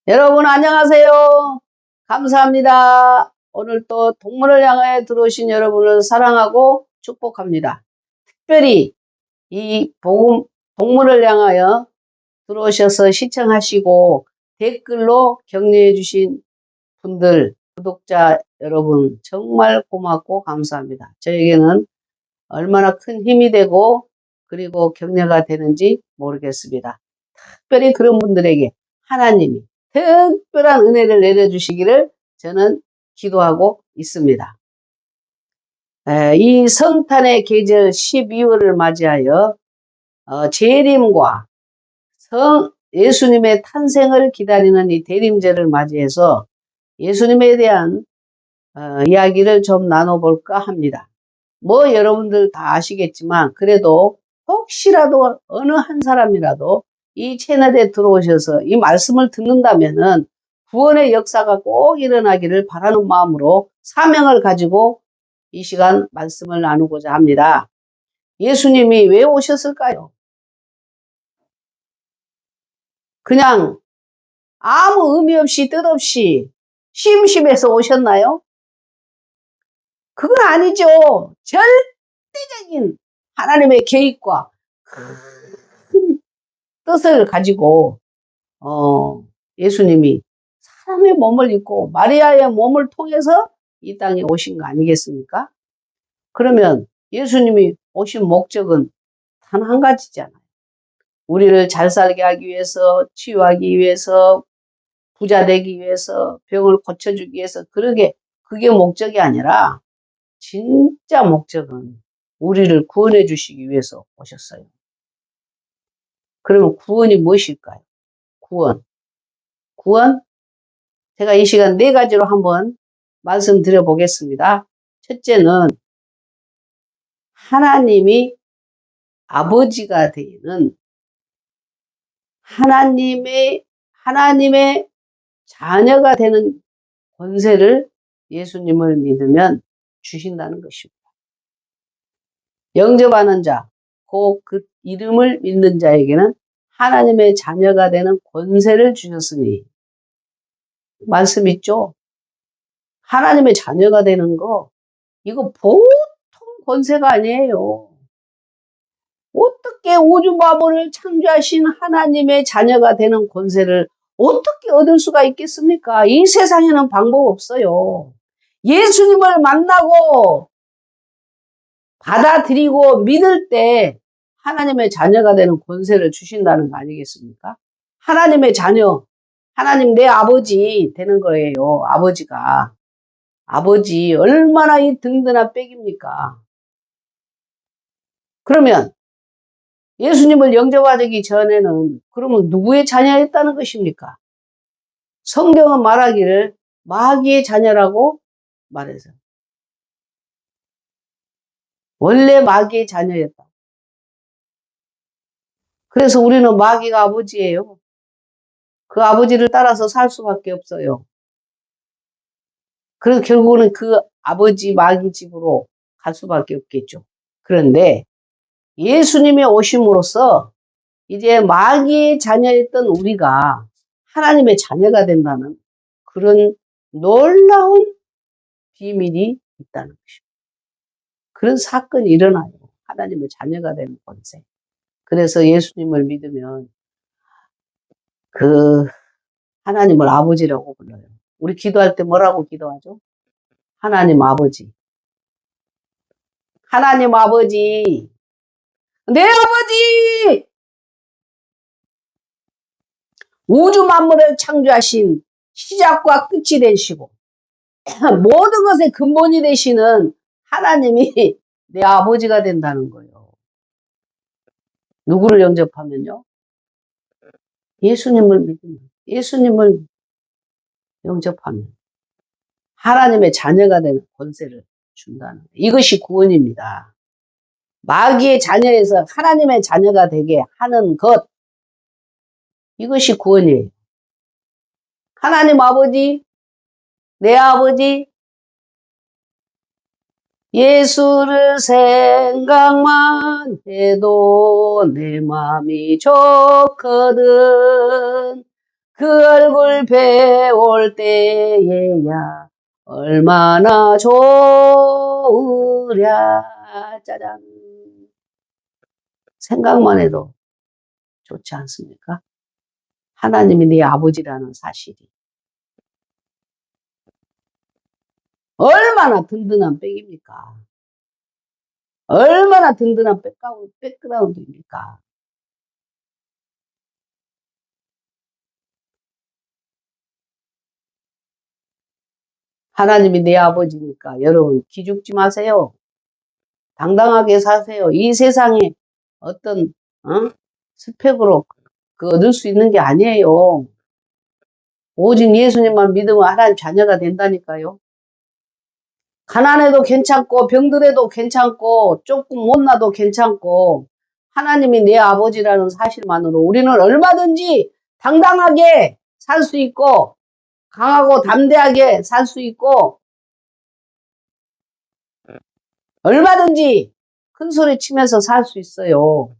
여러분 안녕하세요. 감사합니다. 오늘 또 동물을 향해 들어오신 여러분을 사랑하고 축복합니다. 특별히 이 복음 동물을 향하여 들어오셔서 시청하시고 댓글로 격려해 주신 분들, 구독자 여러분 정말 고맙고 감사합니다. 저에게는 얼마나 큰 힘이 되고 그리고 격려가 되는지 모르겠습니다. 특별히 그런 분들에게 하나님이 특별한 은혜를 내려주시기를 저는 기도하고 있습니다. 이 성탄의 계절 12월을 맞이하여 재림과 예수님의 탄생을 기다리는 이 대림절을 맞이해서 예수님에 대한 이야기를 좀 나눠볼까 합니다. 뭐 여러분들 다 아시겠지만 그래도 혹시라도 어느 한 사람이라도 이 채널에 들어오셔서 이 말씀을 듣는다면은 구원의 역사가 꼭 일어나기를 바라는 마음으로 사명을 가지고 이 시간 말씀을 나누고자 합니다. 예수님이 왜 오셨을까요? 그냥 아무 의미 없이 뜻없이 심심해서 오셨나요? 그건 아니죠. 절대적인 하나님의 계획과 큰 뜻을 가지고 예수님이 사람의 몸을 입고 마리아의 몸을 통해서 이 땅에 오신 거 아니겠습니까? 그러면 예수님이 오신 목적은 단 한 가지잖아요. 우리를 잘 살게 하기 위해서, 치유하기 위해서, 부자 되기 위해서, 병을 고쳐주기 위해서 그게 목적이 아니라 진짜 목적은 우리를 구원해 주시기 위해서 오셨어요. 그러면 구원이 무엇일까요? 구원. 제가 이 시간 4가지로 한번 말씀드려 보겠습니다. 첫째는 하나님이 아버지가 되는 하나님의 자녀가 되는 권세를 예수님을 믿으면 주신다는 것입니다. 영접하는 자, 그 이름을 믿는 자에게는 하나님의 자녀가 되는 권세를 주셨으니 말씀 있죠? 하나님의 자녀가 되는 거 이거 보통 권세가 아니에요. 어떻게 우주 만물을 창조하신 하나님의 자녀가 되는 권세를 어떻게 얻을 수가 있겠습니까? 이 세상에는 방법 없어요. 예수님을 만나고 받아들이고 믿을 때 하나님의 자녀가 되는 권세를 주신다는 거 아니겠습니까? 하나님의 자녀, 하나님 내 아버지 되는 거예요. 아버지 얼마나 이 든든한 백입니까? 그러면 예수님을 영접하기 전에는 그러면 누구의 자녀였다는 것입니까? 성경은 말하기를 마귀의 자녀라고 말해서 원래 마귀의 자녀였다. 그래서 우리는 마귀가 아버지예요. 그 아버지를 따라서 살 수밖에 없어요. 그래서 결국은 그 아버지 마귀 집으로 갈 수밖에 없겠죠. 그런데 예수님이 오심으로써 이제 마귀의 자녀였던 우리가 하나님의 자녀가 된다는 그런 놀라운 비밀이 있다는 것입니다. 그런 사건이 일어나요. 하나님의 자녀가 되는 권세. 그래서 예수님을 믿으면 그 하나님을 아버지라고 불러요. 우리 기도할 때 뭐라고 기도하죠? 하나님 아버지. 하나님 아버지. 내 아버지! 우주 만물을 창조하신 시작과 끝이 되시고 모든 것의 근본이 되시는 하나님이 내 아버지가 된다는 거예요. 누구를 영접하면요? 예수님을 믿으면, 예수님을 영접하면 하나님의 자녀가 되는 권세를 준다는 거예요. 이것이 구원입니다. 마귀의 자녀에서 하나님의 자녀가 되게 하는 것, 이것이 구원이에요. 하나님 아버지, 내 아버지, 예수를 생각만 해도 내 마음이 좋거든. 그 얼굴 배울 때에야 얼마나 좋으랴. 짜잔. 생각만 해도 좋지 않습니까? 하나님이 네 아버지라는 사실이. 얼마나 든든한 백입니까? 얼마나 든든한 백그라운드입니까? 하나님이 내 아버지니까 여러분 기죽지 마세요. 당당하게 사세요. 이 세상에 어떤 스펙으로 얻을 수 있는 게 아니에요. 오직 예수님만 믿으면 하나님 자녀가 된다니까요. 가난해도 괜찮고 병들어도 괜찮고 조금 못나도 괜찮고 하나님이 내 아버지라는 사실만으로 우리는 얼마든지 당당하게 살 수 있고 강하고 담대하게 살 수 있고 얼마든지 큰 소리 치면서 살 수 있어요.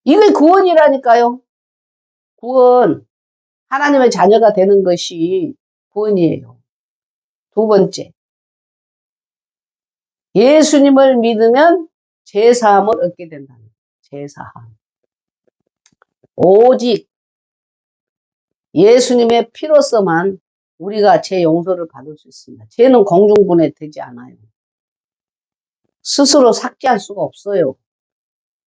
이게 구원이라니까요. 구원. 하나님의 자녀가 되는 것이 구원이에요. 두 번째. 예수님을 믿으면 죄사함을 얻게 된다는 거예요. 죄사함. 오직 예수님의 피로서만 우리가 죄 용서를 받을 수 있습니다. 죄는 공중분해 되지 않아요. 스스로 삭제할 수가 없어요.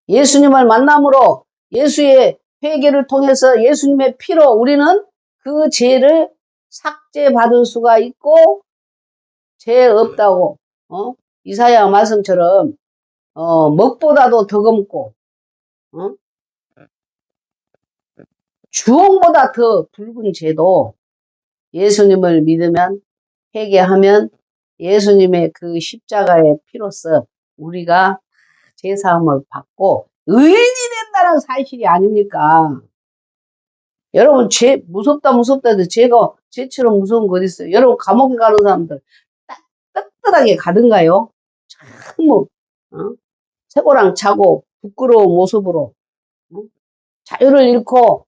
예수님을 만남으로 예수의 회개를 통해서 예수님의 피로 우리는 그 죄를 삭제받을 수가 있고 죄 없다고 이사야 말씀처럼 먹보다도 더 검고 주홍보다 더 붉은 죄도 예수님을 믿으면 회개하면 예수님의 그 십자가의 피로써 우리가 죄사함을 받고 의인이 된다는 사실이 아닙니까? 여러분 무섭다 해도 죄처럼 무서운 거 어디 있어요? 여러분 감옥에 가는 사람들 떳떳하게 가든가요? 참 쇠고랑 차고 부끄러운 모습으로 자유를 잃고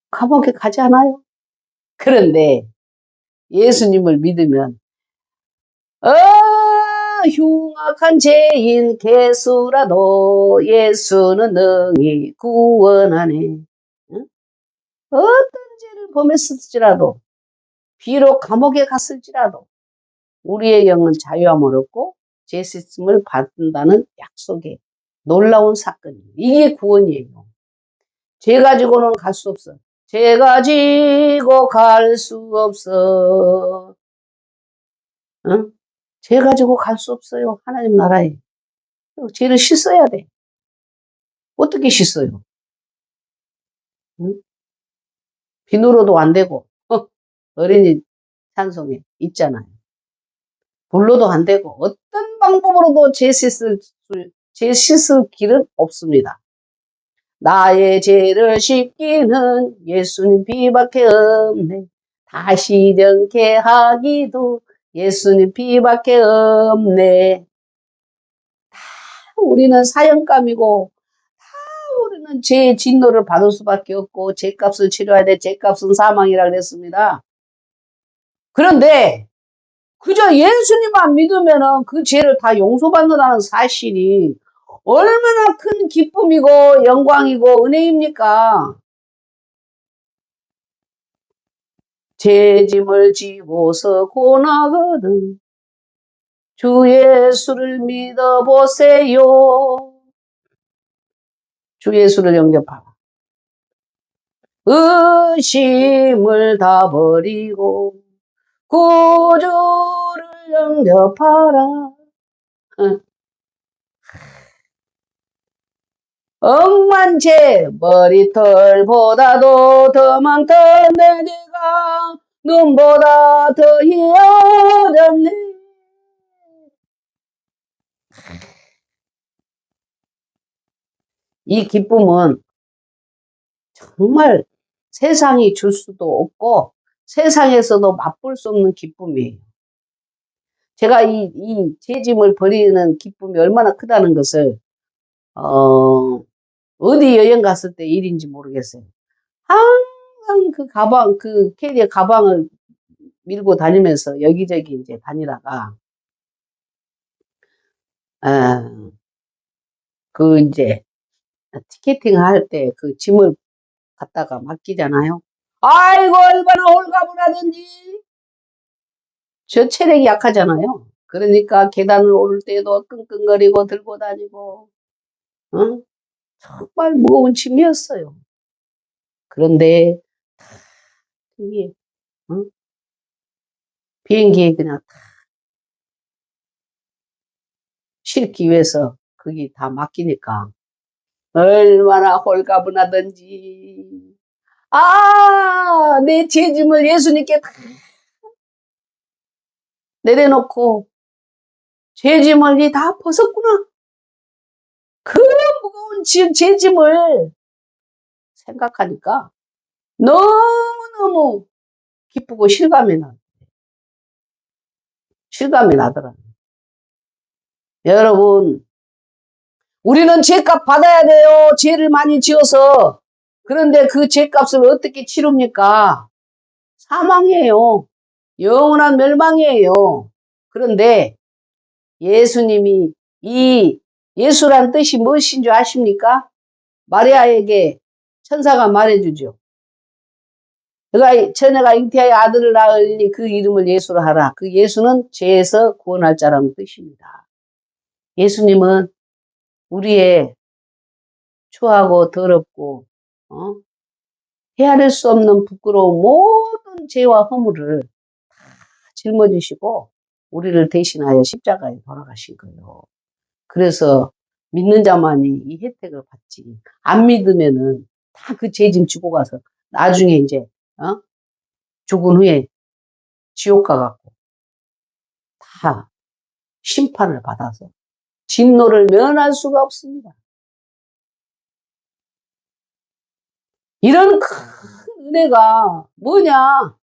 감옥에 가지 않아요? 그런데 예수님을 믿으면 흉악한 죄인 개수라도 예수는 능히 구원하네. 응? 어떤 죄를 범했을지라도 비록 감옥에 갔을지라도 우리의 영은 자유함을 얻고 죄 씻음을 받는다는 약속의 놀라운 사건이에요. 이게 구원이에요. 죄 가지고는 갈 수 없어. 죄 가지고 갈 수 없어. 응? 죄 가지고 갈 수 없어요. 하나님 나라에. 죄를 씻어야 돼. 어떻게 씻어요? 응? 비누로도 안 되고 어린이 찬송에 있잖아요. 불로도 안 되고 어떤 방법으로도 죄 씻을 길은 없습니다. 나의 죄를 씻기는 예수님 피밖에 없네. 다시 정케 하기도 예수님 피밖에 없네. 다 우리는 사형감이고 다 우리는 죄의 진노를 받을 수밖에 없고 죄값을 치러야 돼. 죄값은 사망이라 그랬습니다. 그런데 그저 예수님만 믿으면은 그 죄를 다 용서받는다는 사실이 얼마나 큰 기쁨이고 영광이고 은혜입니까? 죄짐을 지고서 고나거든 주 예수를 믿어보세요. 주 예수를 영접하라. 의심을 다 버리고 구주를 영접하라. 억만채 머리털보다도 더 많던 내 죄가 눈보다 더 희어졌네. 이 기쁨은 정말 세상이 줄 수도 없고 세상에서도 맛볼 수 없는 기쁨이에요. 제가 이 죄짐을 버리는 기쁨이 얼마나 크다는 것을 어디 여행 갔을 때 일인지 모르겠어요. 항상 그 캐리어 가방을 밀고 다니면서 여기저기 이제 다니다가, 아, 이제 티켓팅 할 때 그 짐을 갖다가 맡기잖아요. 아이고, 얼마나 홀가분하든지. 저 체력이 약하잖아요. 그러니까 계단을 오를 때도 끙끙거리고 들고 다니고, 응? 정말 무거운 짐이었어요. 그런데, 이게, 응? 비행기에 그냥 실기 위해서 거기 다 맡기니까 얼마나 홀가분하든지. 내 죄짐을 예수님께 다 내려놓고 죄짐을 다 벗었구나. 그 무거운 죄짐을 생각하니까 너무너무 기쁘고 실감이 나더라. 여러분, 우리는 죄값 받아야 돼요. 죄를 많이 지어서. 그런데 그 죄값을 어떻게 치릅니까? 사망이에요. 영원한 멸망이에요. 그런데 예수님이 이 예수란 뜻이 무엇인 줄 아십니까? 마리아에게 천사가 말해주죠. 처녀가 잉태하여 아들을 낳으니 그 이름을 예수로 하라. 그 예수는 죄에서 구원할 자라는 뜻입니다. 예수님은 우리의 추하고 더럽고 헤아릴 수 없는 부끄러운 모든 죄와 허물을 다 짊어지시고 우리를 대신하여 십자가에 돌아가신 거예요. 그래서 믿는 자만이 이 혜택을 받지. 안 믿으면은 다 그 죄짐 지고 가서 나중에 이제 죽은 후에 지옥 가갖고 다 심판을 받아서 진노를 면할 수가 없습니다. 이런 큰 은혜가 뭐냐?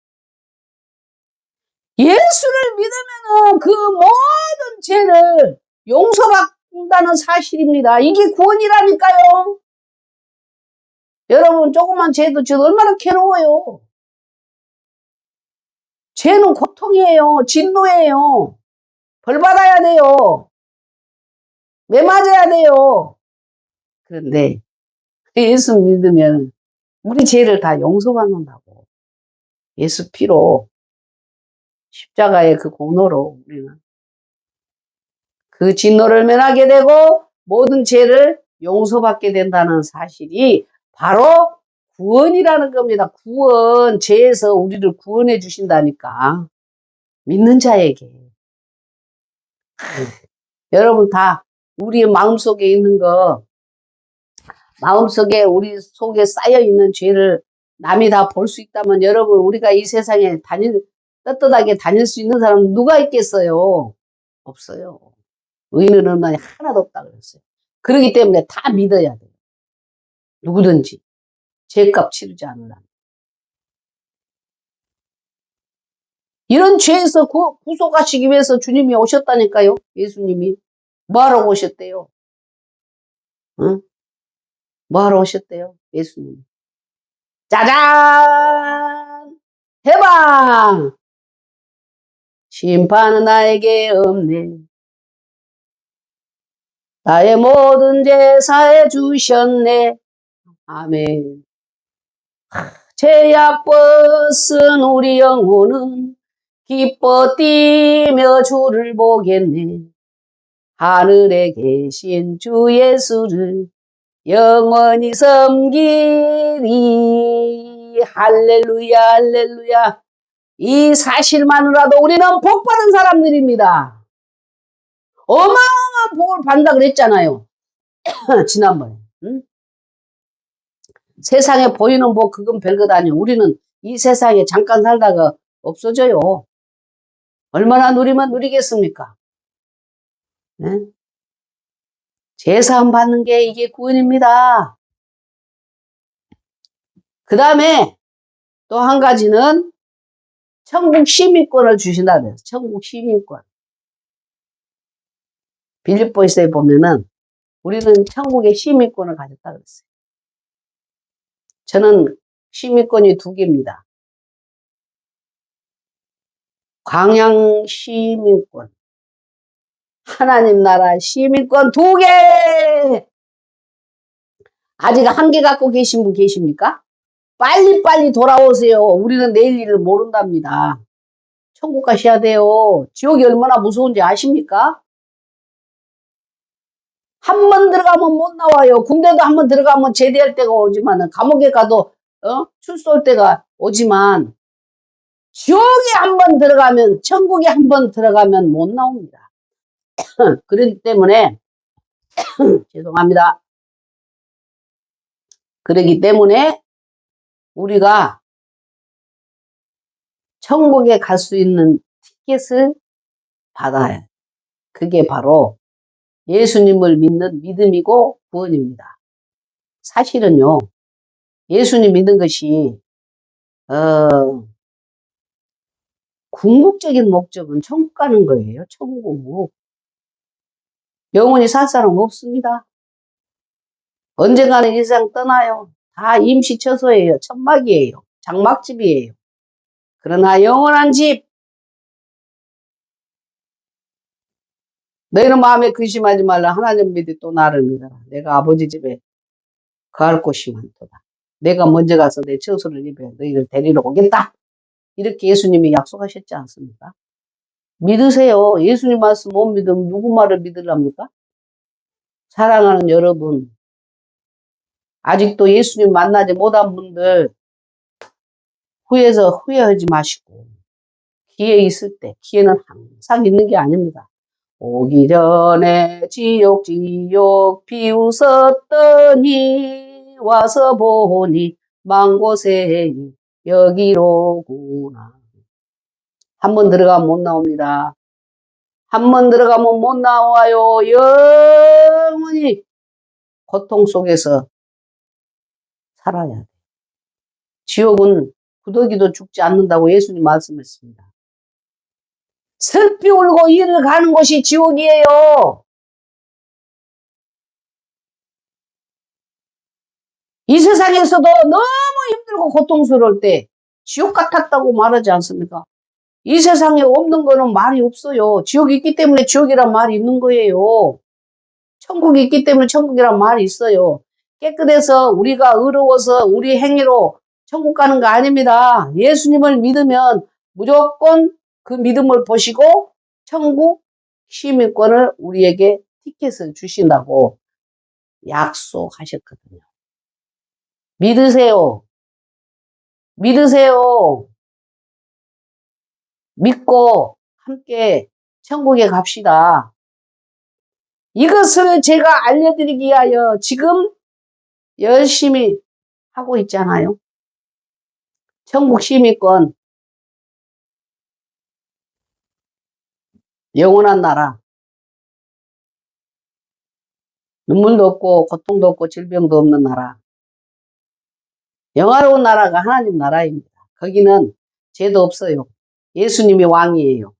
예수를 믿으면은 그 모든 죄를 용서받는다는 사실입니다. 이게 구원이라니까요. 여러분, 조그만 죄도 지도 얼마나 괴로워요. 죄는 고통이에요. 진노예요. 벌 받아야 돼요. 매 맞아야 돼요. 그런데 예수 믿으면 우리 죄를 다 용서받는다고. 예수 피로 십자가의 그 공로로 우리는 그 진노를 면하게 되고 모든 죄를 용서받게 된다는 사실이 바로 구원이라는 겁니다. 구원, 죄에서 우리를 구원해 주신다니까. 믿는 자에게. 여러분 다 우리 마음속에 있는 거, 마음속에 우리 속에 쌓여 있는 죄를 남이 다 볼 수 있다면 여러분 우리가 이 세상에 떳떳하게 다닐 수 있는 사람은 누가 있겠어요? 없어요. 의인은 얼마나 하나도 없다 그랬어요. 그렇기 때문에 다 믿어야 돼요. 누구든지 죄값 치르지 않으려면. 이런 죄에서 구속하시기 위해서 주님이 오셨다니까요. 예수님이. 뭐하러 오셨대요? 응? 뭐하러 오셨대요? 예수님. 짜잔! 해방! 심판은 나에게 없네. 나의 모든 죄 사해 주셨네. 아멘. 죄악 벗은 우리 영혼은 기뻐 뛰며 주를 보겠네. 하늘에 계신 주 예수를 영원히 섬기리. 할렐루야, 할렐루야. 이 사실만으로도 우리는 복받은 사람들입니다. 어마어마한 복을 받는다 그랬잖아요. 지난번에. 응? 세상에 보이는 복 그건 별것 아니에요. 우리는 이 세상에 잠깐 살다가 없어져요. 얼마나 누리면 누리겠습니까? 네? 제사함 받는 게 이게 구원입니다. 그 다음에 또 한 가지는 천국 시민권을 주신다 그래서 천국 시민권. 빌립보서에 보면은 우리는 천국의 시민권을 가졌다 그랬어요. 저는 시민권이 2개입니다. 광양 시민권, 하나님 나라 시민권 2개! 아직 1개 갖고 계신 분 계십니까? 빨리빨리 돌아오세요. 우리는 내일 일을 모른답니다. 천국 가셔야 돼요. 지옥이 얼마나 무서운지 아십니까? 한 번 들어가면 못 나와요. 군대도 한 번 들어가면 제대할 때가 오지만, 감옥에 가도 출소할 때가 오지만, 지옥에 한 번 들어가면, 천국에 한 번 들어가면 못 나옵니다. 그렇기 때문에 죄송합니다. 그렇기 때문에 우리가 천국에 갈 수 있는 티켓을 받아야 해요. 그게 바로 예수님을 믿는 믿음이고 구원입니다. 사실은요, 예수님 믿는 것이 궁극적인 목적은 천국 가는 거예요. 천국. 영원히 살 사람 없습니다. 언젠가는 이 세상 떠나요. 다 임시처소예요. 천막이에요. 장막집이에요. 그러나 영원한 집, 너희는 마음에 근심하지 말라. 하나님 믿으 또 나를 믿어라. 내가 아버지 집에 거할 곳이 많도다. 내가 먼저 가서 내 처소를 입에 너희를 데리러 오겠다. 이렇게 예수님이 약속하셨지 않습니까? 믿으세요. 예수님 말씀 못 믿으면 누구 말을 믿으랍니까? 사랑하는 여러분, 아직도 예수님 만나지 못한 분들 후회하지 마시고, 기회 있을 때, 기회는 항상 있는 게 아닙니다. 오기 전에 지옥 비웃었더니 와서 보니 먼 곳에 여기로구나. 한 번 들어가면 못 나옵니다. 한 번 들어가면 못 나와요. 영원히 고통 속에서 살아야 돼. 지옥은 구더기도 죽지 않는다고 예수님 말씀했습니다. 슬피 울고 이를 가는 곳이 지옥이에요. 이 세상에서도 너무 힘들고 고통스러울 때 지옥 같았다고 말하지 않습니까? 이 세상에 없는 거는 말이 없어요. 지옥이 있기 때문에 지옥이란 말이 있는 거예요. 천국이 있기 때문에 천국이란 말이 있어요. 깨끗해서 우리가 의로워서 우리 행위로 천국 가는 거 아닙니다. 예수님을 믿으면 무조건 그 믿음을 보시고 천국 시민권을 우리에게 티켓을 주신다고 약속하셨거든요. 믿으세요. 믿으세요. 믿고 함께 천국에 갑시다. 이것을 제가 알려드리기 위하여 지금 열심히 하고 있잖아요. 천국 시민권, 영원한 나라, 눈물도 없고 고통도 없고 질병도 없는 나라, 영화로운 나라가 하나님 나라입니다. 거기는 죄도 없어요. 예수님이 왕이에요.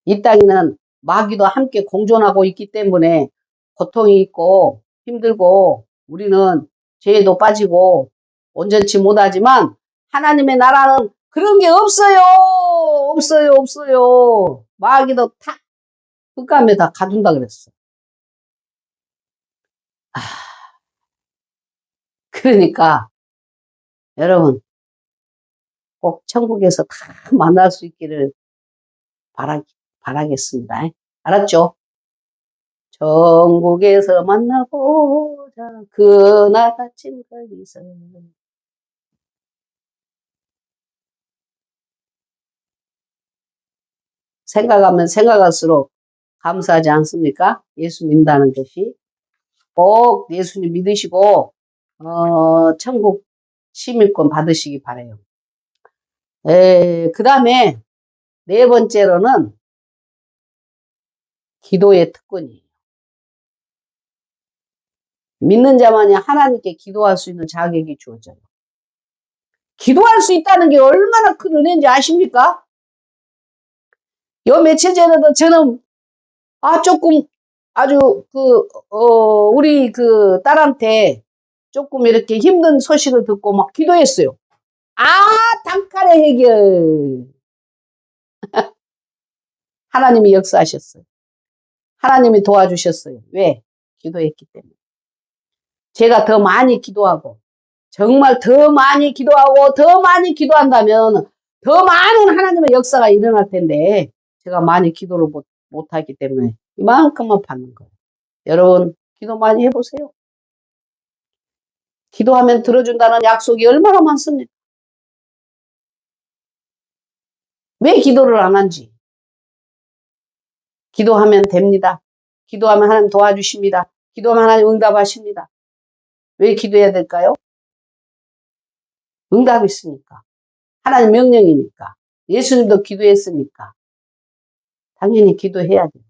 이 땅에는 마귀도 함께 공존하고 있기 때문에 고통이 있고 힘들고 우리는 죄에도 빠지고 온전치 못하지만 하나님의 나라는 그런 게 없어요. 없어요. 마귀도 다 흑감에 다 가둔다 그랬어. 그러니까 여러분 꼭 천국에서 다 만날 수 있기를 바라겠습니다. 알았죠? 천국에서 만나보자 그날 아침 거기서. 생각하면 생각할수록 감사하지 않습니까? 예수 믿는다는 것이. 꼭 예수님 믿으시고 천국 시민권 받으시기 바라요. 그 다음에 4번째로는 기도의 특권이에요. 믿는 자만이 하나님께 기도할 수 있는 자격이 주어져요. 기도할 수 있다는 게 얼마나 큰 은혜인지 아십니까? 요 며칠 전에도 저는 조금 아주 우리 딸한테 조금 이렇게 힘든 소식을 듣고 막 기도했어요. 아, 단칼에 해결. 하나님이 역사하셨어요. 하나님이 도와주셨어요. 왜? 기도했기 때문에. 제가 더 많이 기도하고, 정말 더 많이 기도하고, 더 많이 기도한다면 더 많은 하나님의 역사가 일어날 텐데, 제가 많이 기도를 못하기 때문에 이만큼만 받는 거예요. 여러분, 기도 많이 해보세요. 기도하면 들어준다는 약속이 얼마나 많습니까? 왜 기도를 안 한지. 기도하면 됩니다. 기도하면 하나님 도와주십니다. 기도하면 하나님 응답하십니다. 왜 기도해야 될까요? 응답이 있으니까. 하나님 명령이니까. 예수님도 기도했으니까. 당연히 기도해야 돼요.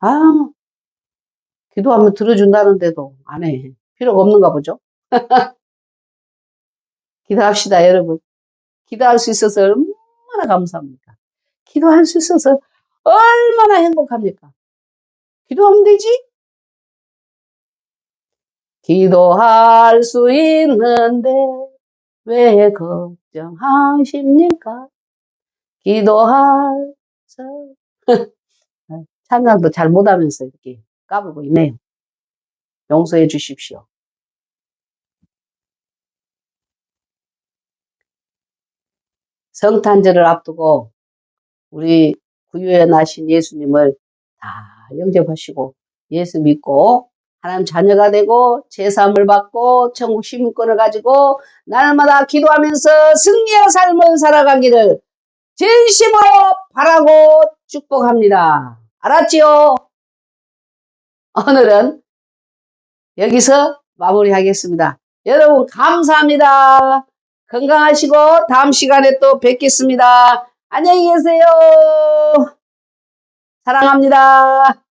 아, 기도하면 들어준다는데도 안 해. 필요가 없는가 보죠? 기도합시다, 여러분. 기도할 수 있어서 얼마나 감사합니까? 기도할 수 있어서 얼마나 행복합니까? 기도하면 되지? 기도할 수 있는데 왜 걱정하십니까? 기도할 수 찬양도 잘 못하면서 이렇게 까불고 있네요. 용서해 주십시오. 성탄절을 앞두고 우리 구유에 나신 예수님을 다 영접하시고 예수 믿고 하나님 자녀가 되고 제3을 받고 천국 시민권을 가지고 날마다 기도하면서 승리의 삶을 살아가기를 진심으로 바라고 축복합니다. 알았지요? 오늘은 여기서 마무리하겠습니다. 여러분 감사합니다. 건강하시고 다음 시간에 또 뵙겠습니다. 안녕히 계세요. 사랑합니다.